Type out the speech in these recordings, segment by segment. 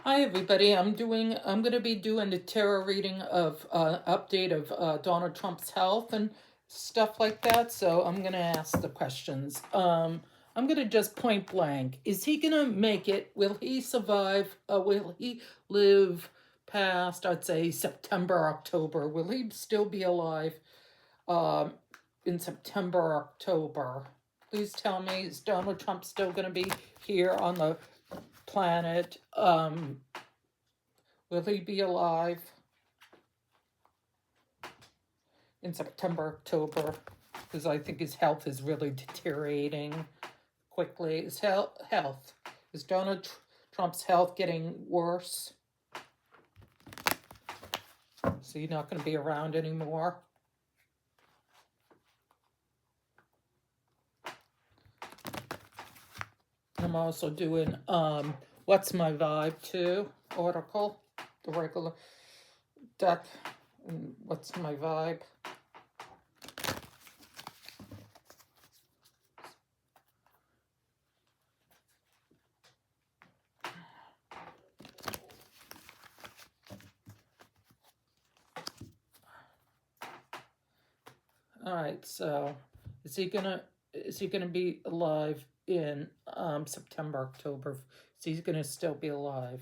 Hi everybody. I'm going to be doing the tarot reading of update of Donald Trump's health and stuff like that. So I'm going to ask the questions. I'm going to just point blank. Is he going to make it? Will he survive? Will he live past, I'd say, September, October? Will he still be alive um, in September, October? Please tell me, is Donald Trump still going to be here on the planet? Will he be alive in September, October? Because I think his health is really deteriorating quickly. His health. Is Donald Trump's health getting worse? Is he not going to be around anymore? I'm also doing What's My Vibe too article, the regular deck. What's My Vibe? All right, so is he gonna be alive in September, October? So he's gonna still be alive.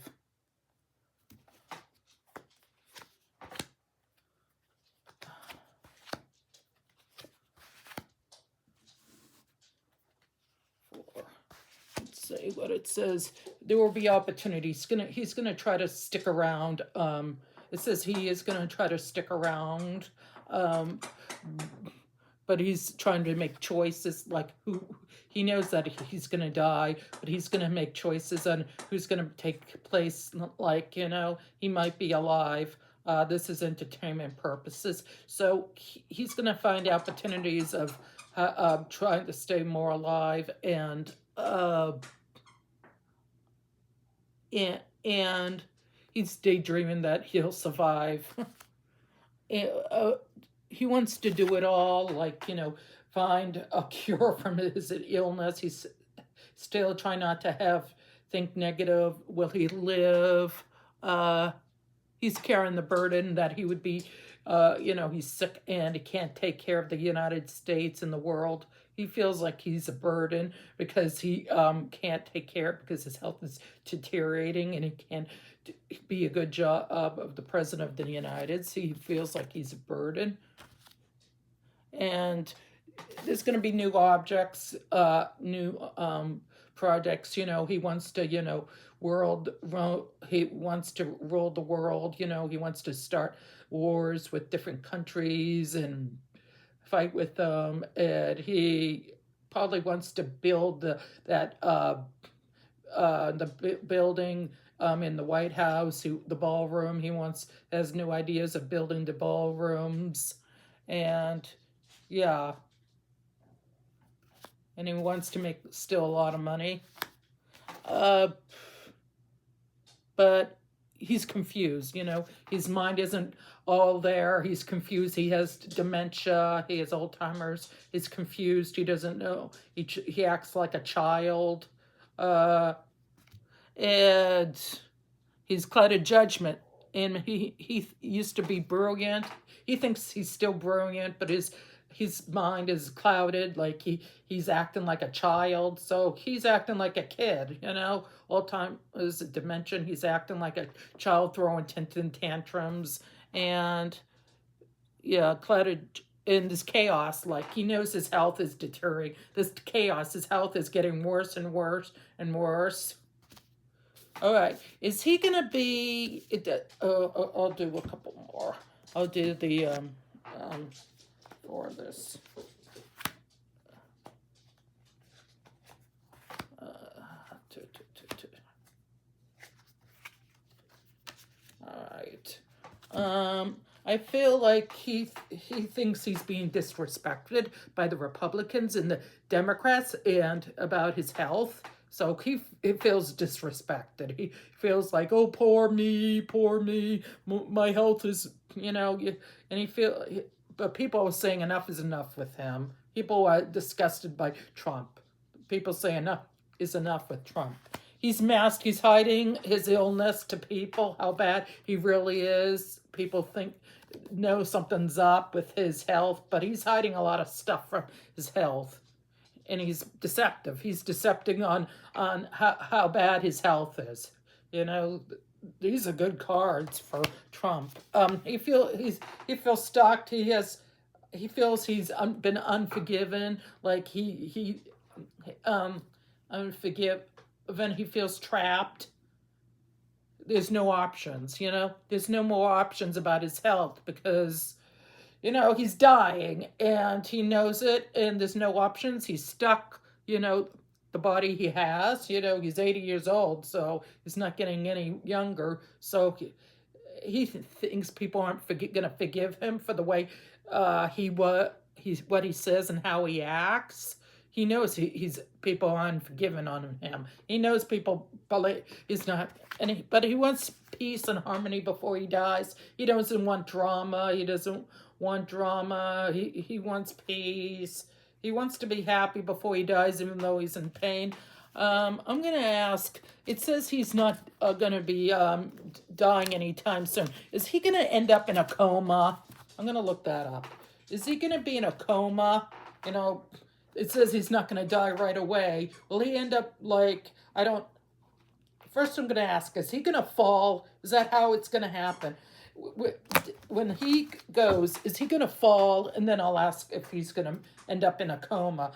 Let's see what it says. There will be opportunities. He's gonna try to stick around. It says he is gonna try to stick around. But he's trying to make choices, like who he knows that he's going to die, but he's going to make choices on who's going to take place. Like, he might be alive. This is entertainment purposes, so he's going to find opportunities of trying to stay more alive, and he's daydreaming that he'll survive. He wants to do it all, like, find a cure from his illness. He's still trying not to think negative. Will he live? He's carrying the burden that he would be, he's sick and he can't take care of the United States and the world. He feels like he's a burden because he can't take care of it because his health is deteriorating and he can't be a good job of the president of the United States. He feels like he's a burden. And there's going to be new objects, new projects. He wants to, he wants to rule the world. He wants to start wars with different countries and fight with them. And he probably wants to build the building in the White House, the ballroom. He has new ideas of building the ballrooms, and yeah, and he wants to make still a lot of money. But he's confused, his mind isn't all there. He's confused. He has dementia. He has Alzheimer's. He's confused. He doesn't know. He acts like a child. And he's clouded judgment. And he used to be brilliant. He thinks he's still brilliant, but his mind is clouded. Like he's acting like a child. So he's acting like a kid, all time is a dimension. He's acting like a child, throwing tantrums, and yeah, clouded in this chaos. Like he knows his health is deteriorating. This chaos, his health is getting worse and worse and worse. All right, is he gonna be? I'll do a couple more. I'll do the for this. All right. I feel like he thinks he's being disrespected by the Republicans and the Democrats and about his health. So he feels disrespected. He feels like, oh, poor me, my health is, and but people are saying enough is enough with him. People are disgusted by Trump. People say enough is enough with Trump. he's masked. He's hiding his illness to people, how bad he really is. People know something's up with his health, but he's hiding a lot of stuff from his health. And he's deceptive. He's decepting on how bad his health is. You know, these are good cards for Trump. He feels stalked. He feels he's been unforgiven. Like he unforgiven. He feels trapped. There's no options. You know, there's no more options about his health because, you know, he's dying and he knows it, and there's no options. He's stuck, you know, the body he has, you know, he's 80 years old, so he's not getting any younger. So he thinks people aren't going to forgive him for the way what he says and how he acts. He knows he's people aren't forgiven on him. He knows people, but he's not, but he wants peace and harmony before he dies. He doesn't want drama. He doesn't want drama. He wants peace. He wants to be happy before he dies, even though he's in pain. I'm going to ask, it says he's not going to be dying anytime soon. Is he going to end up in a coma? I'm going to look that up. Is he going to be in a coma? You know, it says he's not going to die right away. Will he end up like, first I'm going to ask, is he going to fall? Is that how it's going to happen? When he goes, is he going to fall? And then I'll ask if he's going to end up in a coma.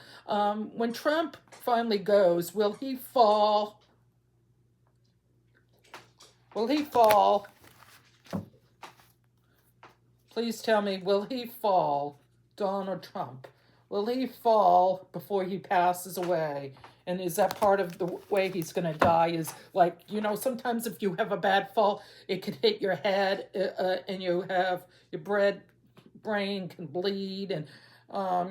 When Trump finally goes, will he fall? Will he fall? Please tell me, will he fall, Donald Trump? Will he fall before he passes away? And is that part of the way he's going to die? Is like, you know, sometimes if you have a bad fall, it could hit your head and you have your brain can bleed. And,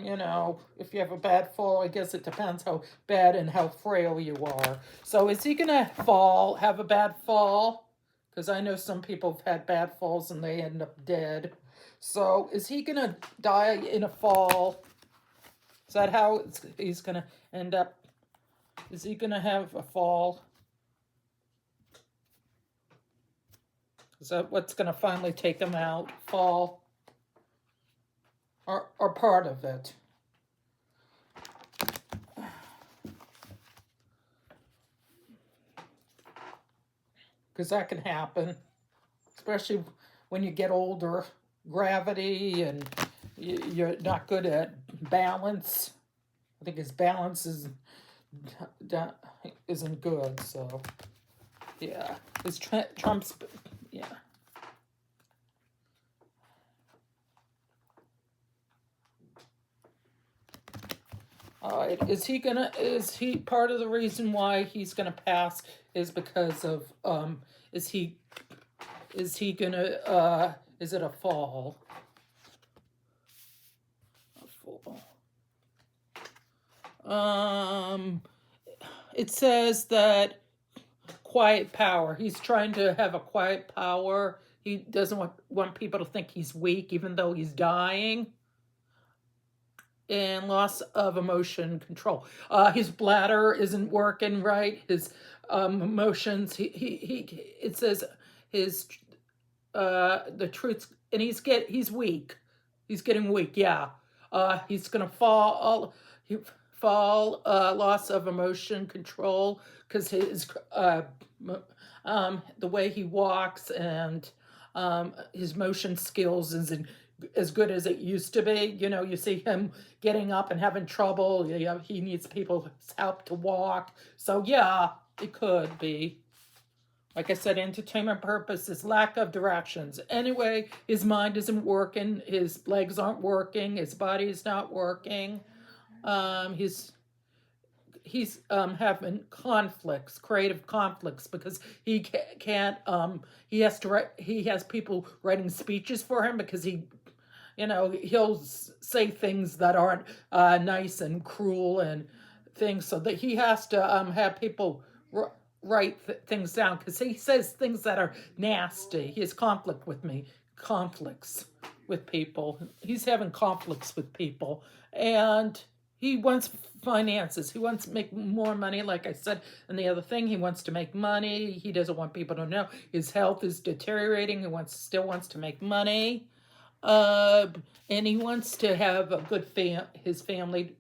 you know, if you have a bad fall, I guess it depends how bad and how frail you are. So is he going to have a bad fall? Because I know some people have had bad falls and they end up dead. So is he going to die in a fall? Is that how he's going to end up? Is he going to have a fall? Is that what's going to finally take him out? Fall? Or part of it? Because that can happen. Especially when you get older. Gravity and you're not good at balance. I think his balance isn't good, so yeah. Trump's, yeah. All right, is he part of the reason why he's gonna pass is because of, is it a fall? It says that quiet power. He's trying to have a quiet power. He doesn't want people to think he's weak, even though he's dying. And loss of emotion control. His bladder isn't working right. His emotions. It says his the truth, and he's weak. He's getting weak. Yeah. He's gonna fall. Loss of emotion control because his the way he walks and his motion skills isn't as good as it used to be. You know, you see him getting up and having trouble. He needs people's help to walk. So yeah, it could be. Like I said, entertainment purposes, lack of directions. Anyway, his mind isn't working. His legs aren't working. His body's not working. He's having conflicts, creative conflicts, because he can't. He has people writing speeches for him because he'll say things that aren't nice and cruel and things, so that he has to have people write things down because he says things that are nasty. He has conflicts with people. He's having conflicts with people, and he wants finances. He wants to make more money, like I said. And the other thing, he wants to make money. He doesn't want people to know his health is deteriorating. Still wants to make money. Uh, and he wants to have a good his family,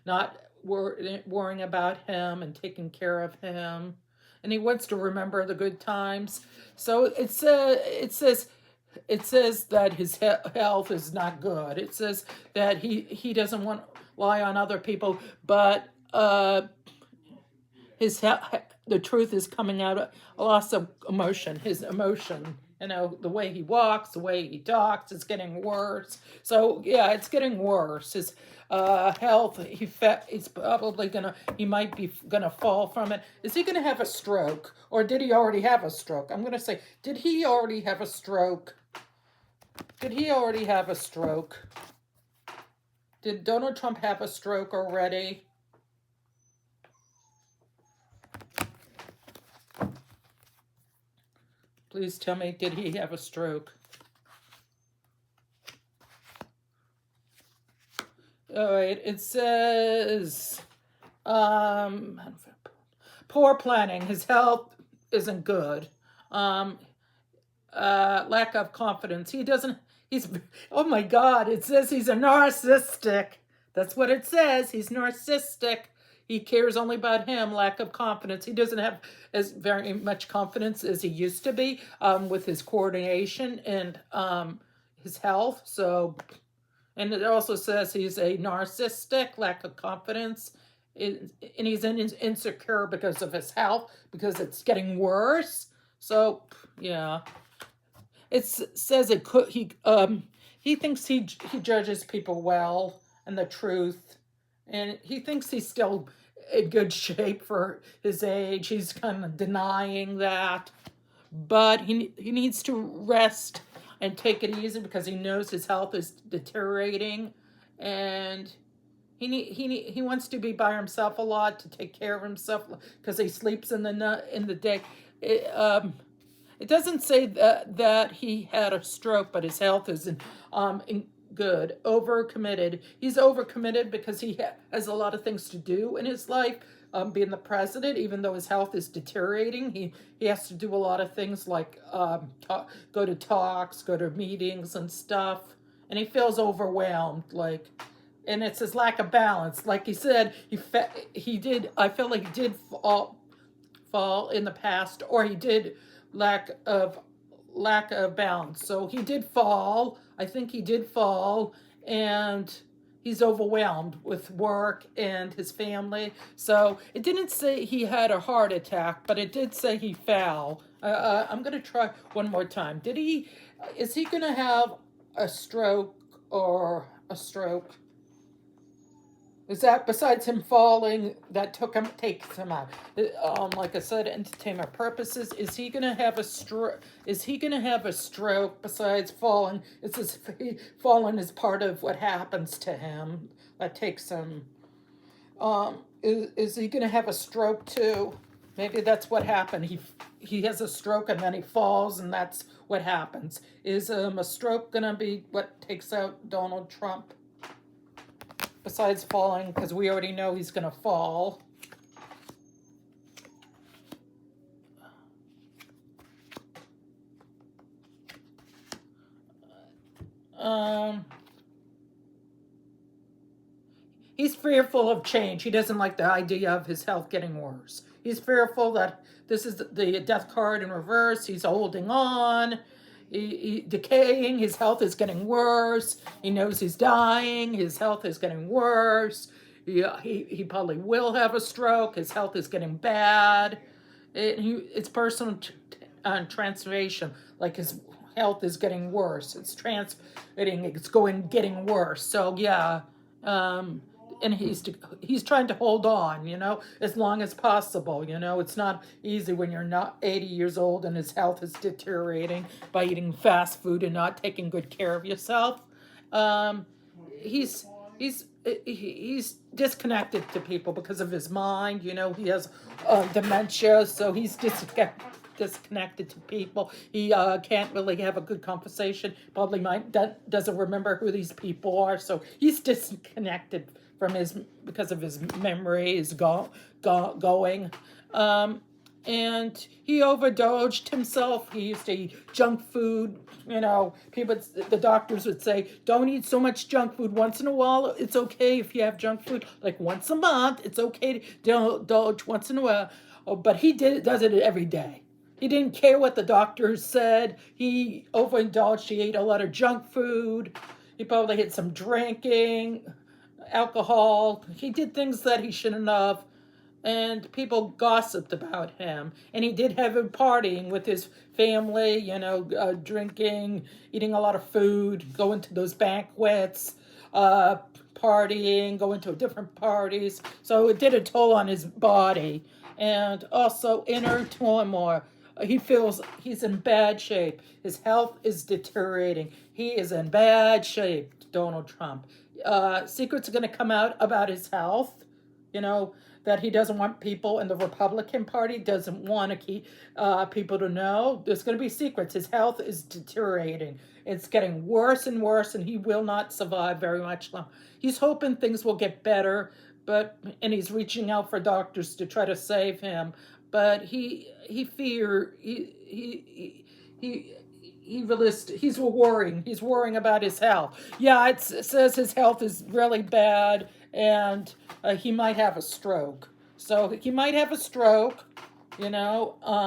not worrying about him and taking care of him. And he wants to remember the good times. So it says that his health is not good. It says that he doesn't want to rely on other people, but his the truth is coming out. A loss of emotion. His emotion, the way he walks, the way he talks, is getting worse. So yeah, it's getting worse. His health. He's probably he might be gonna fall from it. Is he gonna have a stroke, or did he already have a stroke? I'm gonna say, did he already have a stroke? Did he already have a stroke? Did Donald Trump have a stroke already? Please tell me, did he have a stroke? All right, it says, poor planning. His health isn't good. Lack of confidence. Oh my God, it says he's a narcissistic. That's what it says. He's narcissistic. He cares only about him. Lack of confidence. He doesn't have as very much confidence as he used to be with his coordination and his health. So, and it also says he's a narcissistic, lack of confidence, and he's insecure because of his health, because it's getting worse. So, yeah. It says it could. He thinks he judges people well and the truth, and he thinks he's still in good shape for his age. He's kind of denying that, but he needs to rest and take it easy because he knows his health is deteriorating, and he wants to be by himself a lot, to take care of himself because he sleeps in the day. It doesn't say that he had a stroke, but his health isn't good. Overcommitted. He's overcommitted because he has a lot of things to do in his life. Being the president, even though his health is deteriorating, he has to do a lot of things like go to talks, go to meetings and stuff, and he feels overwhelmed. And it's his lack of balance. Like he said, he did. I feel like he did fall in the past, or he did lack of balance. So he did fall. I think he did fall, and he's overwhelmed with work and his family. So it didn't say he had a heart attack, but it did say he fell. I'm going to try one more time. Is he going to have a stroke or a stroke? Is that, besides him falling, that takes him out? Like I said, entertainment purposes. Is he gonna have a stroke? Is he gonna have a stroke besides falling? Falling is part of what happens to him. That takes him. Is he gonna have a stroke too? Maybe that's what happened. He has a stroke and then he falls, and that's what happens. Is a stroke gonna be what takes out Donald Trump? Besides falling, because we already know he's going to fall. He's fearful of change. He doesn't like the idea of his health getting worse. He's fearful that this is the death card in reverse. He's holding on. He decaying. His health is getting worse. He knows he's dying. His health is getting worse. He probably will have a stroke. His health is getting bad. It's personal transformation. Like his health is getting worse. It's transmitting. It's getting worse. So yeah, and he's trying to hold on, as long as possible. It's not easy when you're not 80 years old and his health is deteriorating by eating fast food and not taking good care of yourself. He's disconnected to people because of his mind. He has dementia, so he's disconnected disconnected to people. He can't really have a good conversation. Probably doesn't remember who these people are, so he's disconnected from his because of his memory is going. And he overdosed himself. He used to eat junk food. The doctors would say, don't eat so much junk food. Once in a while, it's okay if you have junk food. Like once a month, it's okay to indulge once in a while. Oh, but he does it every day. He didn't care what the doctors said. He overindulged. He ate a lot of junk food. He probably had some drinking, alcohol. He did things that he shouldn't have. And people gossiped about him. And he did have him partying with his family, drinking, eating a lot of food, going to those banquets, partying, going to different parties. So it did a toll on his body. And also inner turmoil. He feels he's in bad shape. His health is deteriorating. He is in bad shape, Donald Trump. Secrets are going to come out about his health, that he doesn't want people in the Republican Party, doesn't want to keep people to know. There's going to be secrets. His health is deteriorating. It's getting worse and worse, and he will not survive very much long. He's hoping things will get better, and he's reaching out for doctors to try to save him. But he's worrying. He's worrying about his health. Yeah, it says his health is really bad, and he might have a stroke. So he might have a stroke, he might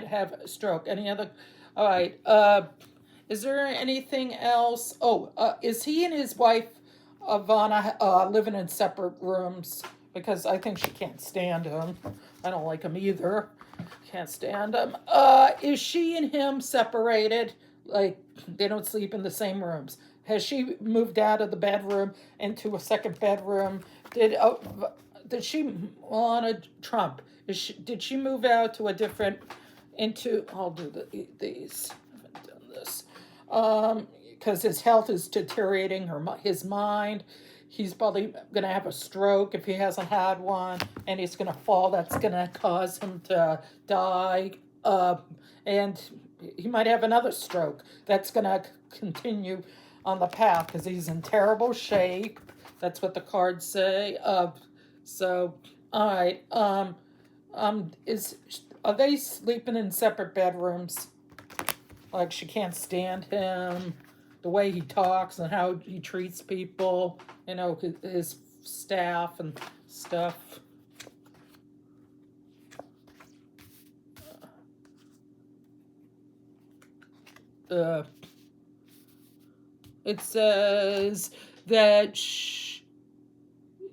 have a stroke. All right, is there anything else? Is he and his wife, Ivana, living in separate rooms? Because I think she can't stand him. I don't like him either. Can't stand him. Is she and him separated? Like, they don't sleep in the same rooms. Has she moved out of the bedroom into a second bedroom? Did she, Melania Trump, did she move out to a different, I'll do these. I haven't done this. Because his health is deteriorating, his mind. He's probably going to have a stroke if he hasn't had one, and he's going to fall. That's going to cause him to die. And he might have another stroke. That's going to continue on the path because he's in terrible shape. That's what the cards say. So, all right. Are they sleeping in separate bedrooms? Like she can't stand him, the way he talks and how he treats people, his staff and stuff. It says that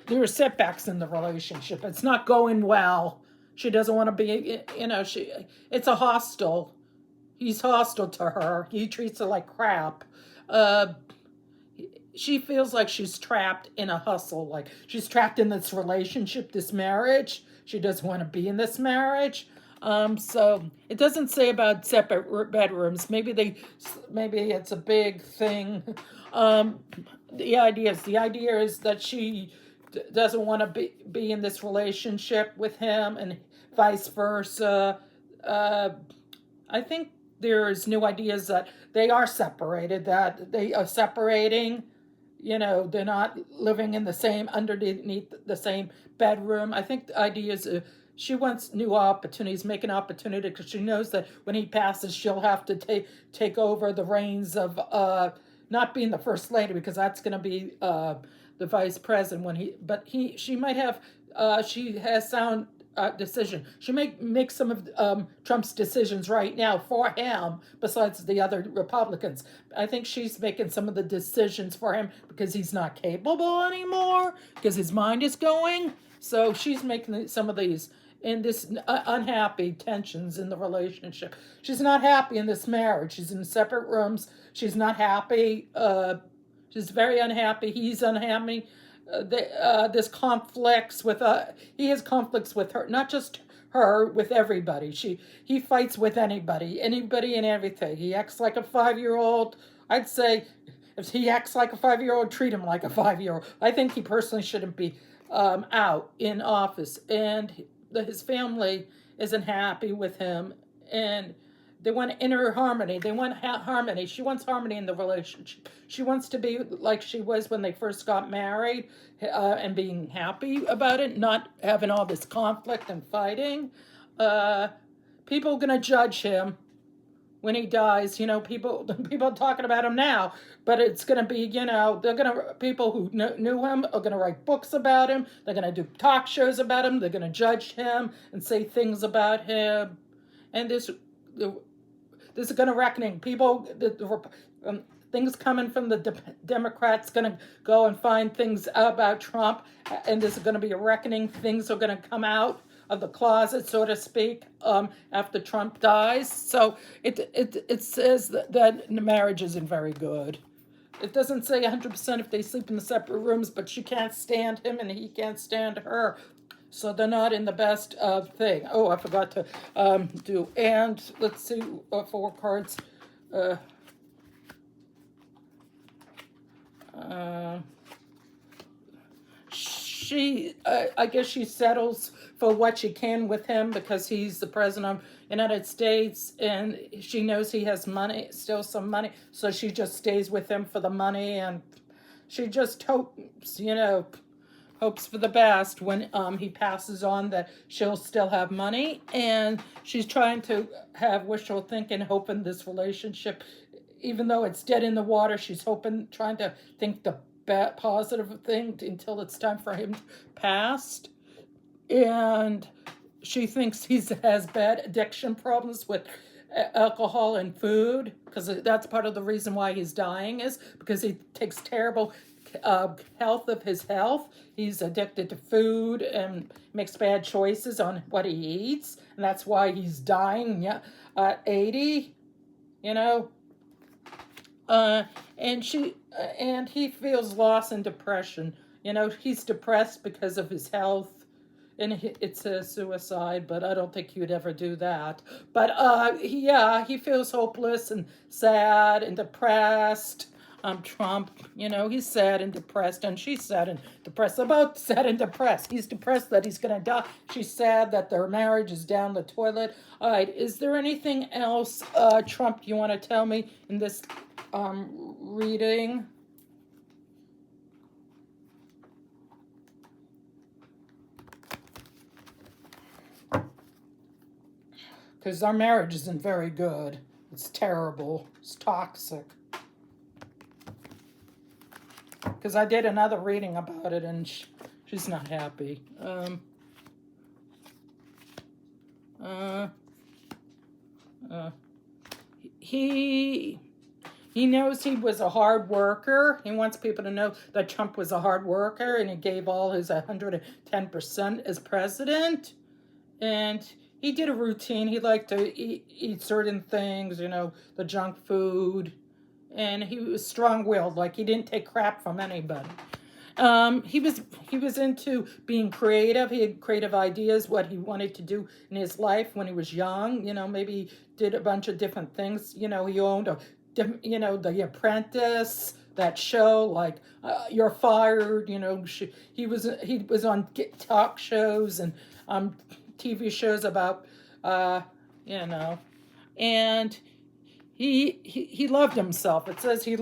there are setbacks in the relationship. It's not going well. She doesn't want to be, it's a hostile. He's hostile to her. He treats her like crap. She feels like she's trapped in a hustle. Like she's trapped in this relationship, this marriage. She doesn't want to be in this marriage. So it doesn't say about separate bedrooms. Maybe it's a big thing. The idea is that she doesn't want to be in this relationship with him, and vice versa. I think there's new ideas that they are separated, that they are separating. They're not living in the same, underneath the same bedroom. I think the idea is she wants new opportunities, make an opportunity, because she knows that when he passes, she'll have to take over the reins of not being the first lady, because that's going to be the vice president she might have, she has sound decision. She may make some of Trump's decisions right now for him, besides the other Republicans. I think she's making some of the decisions for him because he's not capable anymore, because his mind is going. So she's making some of these, and this unhappy tensions in the relationship. She's not happy in this marriage. She's in separate rooms. She's not happy. She's very unhappy. He's unhappy. There's conflicts with he has conflicts with her, not just her, with everybody. He fights with anybody and everything. He acts like a 5-year-old. I'd say if he acts like a 5-year-old, treat him like a 5-year-old. I think he personally shouldn't be out in office. And his family isn't happy with him, and they want inner harmony. They want harmony. She wants harmony in the relationship. She wants to be like she was when they first got married, and being happy about it, not having all this conflict and fighting. People are gonna judge him when he dies. People are talking about him now, but it's gonna be, people who knew him are gonna write books about him. They're gonna do talk shows about him. They're gonna judge him and say things about him, and this is gonna reckoning. Things coming from the Democrats gonna go and find things about Trump, and there's gonna be a reckoning. Things are gonna come out of the closet, so to speak, after Trump dies. So it says that the marriage isn't very good. It doesn't say 100% if they sleep in the separate rooms, but she can't stand him and he can't stand her. So they're not in the best thing. Oh, I forgot to do. And let's see, 4 cards. I guess she settles for what she can with him because he's the president of the United States, and she knows he has money, still some money, so she just stays with him for the money, and she just hopes for the best when he passes on, that she'll still have money, and she's trying to have wishful thinking, hoping this relationship, even though it's dead in the water, she's trying to think the positive thing until it's time for him to pass. And she thinks he has bad addiction problems with alcohol and food, because that's part of the reason why he's dying, is because he takes terrible health of his health. He's addicted to food and makes bad choices on what he eats, and that's why he's dying at 80. And he feels loss and depression. He's depressed because of his health, and it says suicide, but I don't think he would ever do that. But he feels hopeless and sad and depressed. Trump, he's sad and depressed, and she's sad and depressed. About sad and depressed. He's depressed that he's gonna die. She's sad that their marriage is down the toilet. All right, is there anything else, Trump, you want to tell me in this reading? Because our marriage isn't very good. It's terrible. It's toxic. Because I did another reading about it, and she's not happy. He knows he was a hard worker. He wants people to know that Trump was a hard worker, and he gave all his 110% as president. And he did a routine. He liked to eat certain things, the junk food. And he was strong-willed, like he didn't take crap from anybody. He was into being creative. He had creative ideas, what he wanted to do in his life when he was young. Maybe he did a bunch of different things. He owned The Apprentice, that show, like You're Fired. He was on talk shows and TV shows about and he loved himself. It says he's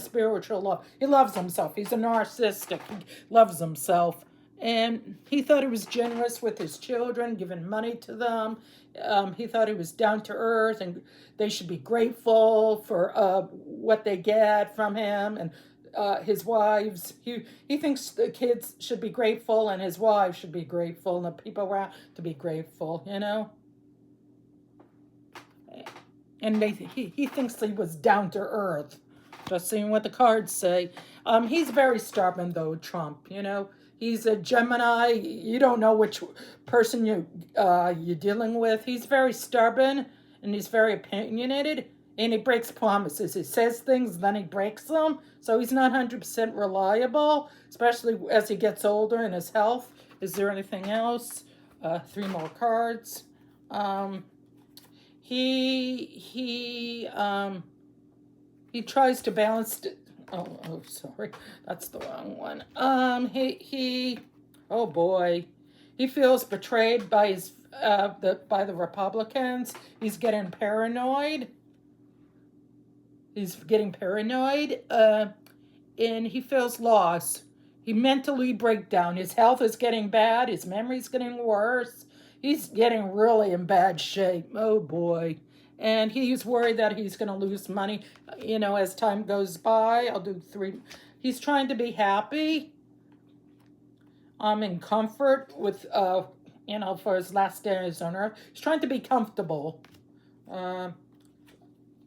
spiritual love. He loves himself. He's a narcissistic. He loves himself. And he thought he was generous with his children, giving money to them. He thought he was down to earth, and they should be grateful for what they get from him. And his wives, he thinks the kids should be grateful, and his wives should be grateful, and the people around to be grateful, And he thinks he was down to earth. Just seeing what the cards say. He's very stubborn, though, Trump. He's a Gemini. You don't know which person you're dealing with. He's very stubborn, and he's very opinionated, and he breaks promises. He says things, then he breaks them. So he's not 100% reliable, especially as he gets older in his health. Is there anything else? 3 more cards. He tries to balance. Oh, sorry, that's the wrong one. Oh boy, he feels betrayed by his by the Republicans. He's getting paranoid. He's getting paranoid, and he feels lost. He mentally breaks down. His health is getting bad. His memory's getting worse. He's getting really in bad shape. Oh boy. And he's worried that he's going to lose money, as time goes by. I'll do 3. He's trying to be happy. In comfort with, for his last days on earth. He's trying to be comfortable.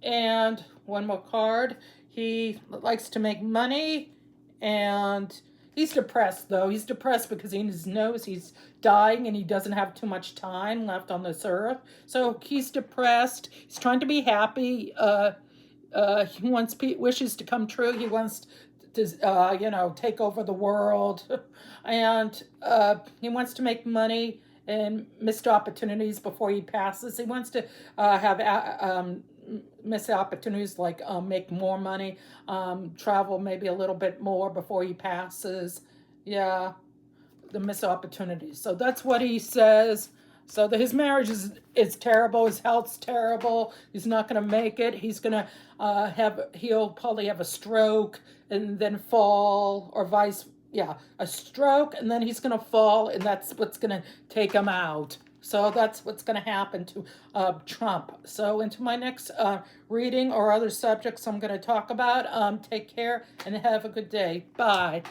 And one more card. He likes to make money, and he's depressed, though. He's depressed because he knows he's dying and he doesn't have too much time left on this earth. So he's depressed. He's trying to be happy. He wants wishes to come true. He wants to, take over the world. And he wants to make money and missed opportunities before he passes. He wants to have miss opportunities like make more money, travel maybe a little bit more before he passes. Yeah, the missed opportunities. So that's what he says. So his marriage is terrible. His health's terrible. He's not going to make it. He's going to he'll probably have a stroke and then fall, or a stroke, and then he's going to fall, and that's what's going to take him out. So that's what's going to happen to Trump. So into my next reading or other subjects I'm going to talk about, take care and have a good day. Bye.